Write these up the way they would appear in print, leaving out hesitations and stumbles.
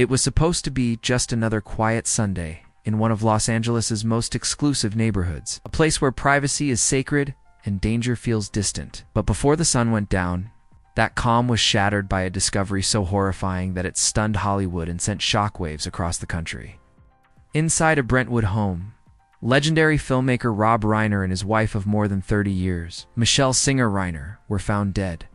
It was supposed to be just another quiet Sunday in one of Los Angeles's most exclusive neighborhoods, a place where privacy is sacred and danger feels distant. But before the sun went down, that calm was shattered by a discovery so horrifying that it stunned Hollywood and sent shockwaves across the country. Inside a Brentwood home, legendary filmmaker Rob Reiner and his wife of more than 30 years, Michele Singer Reiner, were found dead.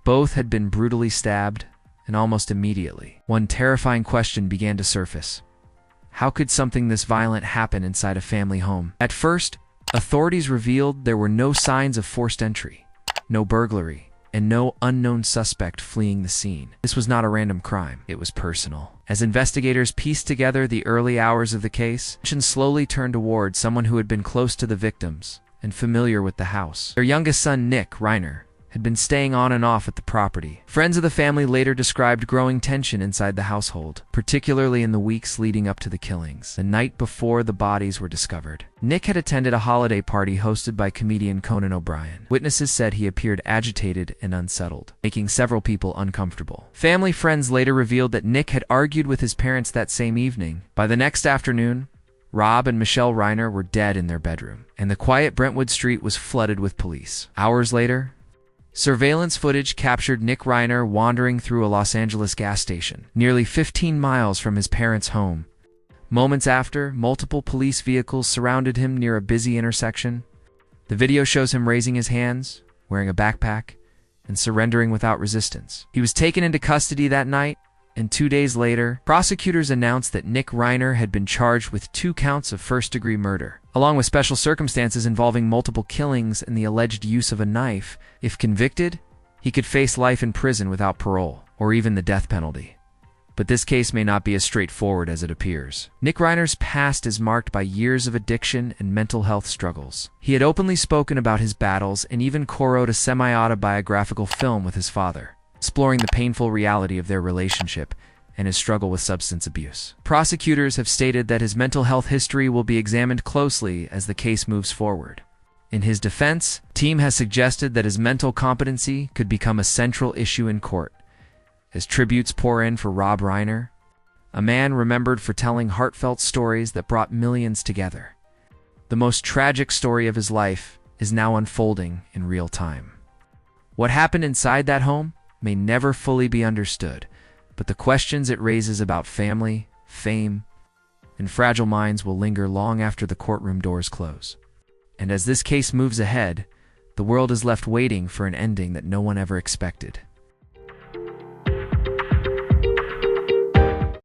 Both had been brutally stabbed, and almost immediately, one terrifying question began to surface. How could something this violent happen inside a family home? At first, authorities revealed there were no signs of forced entry, no burglary, and no unknown suspect fleeing the scene. This was not a random crime, it was personal. As investigators pieced together the early hours of the case, attention slowly turned toward someone who had been close to the victims and familiar with the house. Their youngest son, Nick Reiner, had been staying on and off at the property. Friends of the family later described growing tension inside the household, particularly in the weeks leading up to the killings, the night before the bodies were discovered. Nick had attended a holiday party hosted by comedian Conan O'Brien. Witnesses said he appeared agitated and unsettled, making several people uncomfortable. Family friends later revealed that Nick had argued with his parents that same evening. By the next afternoon, Rob and Michele Reiner were dead in their bedroom, and the quiet Brentwood street was flooded with police. Hours later, surveillance footage captured Nick Reiner wandering through a Los Angeles gas station, nearly 15 miles from his parents' home. Moments after, multiple police vehicles surrounded him near a busy intersection. The video shows him raising his hands, wearing a backpack, and surrendering without resistance. He was taken into custody that night, and 2 days later, prosecutors announced that Nick Reiner had been charged with 2 counts of first-degree murder, along with special circumstances involving multiple killings and the alleged use of a knife. If convicted, he could face life in prison without parole, or even the death penalty. But this case may not be as straightforward as it appears. Nick Reiner's past is marked by years of addiction and mental health struggles. He had openly spoken about his battles and even co-wrote a semi-autobiographical film with his father, exploring the painful reality of their relationship and his struggle with substance abuse. Prosecutors have stated that his mental health history will be examined closely as the case moves forward. In his defense, the team has suggested that his mental competency could become a central issue in court, as tributes pour in for Rob Reiner, a man remembered for telling heartfelt stories that brought millions together. The most tragic story of his life is now unfolding in real time. What happened inside that home may never fully be understood, but the questions it raises about family, fame, and fragile minds will linger long after the courtroom doors close. And as this case moves ahead, the world is left waiting for an ending that no one ever expected.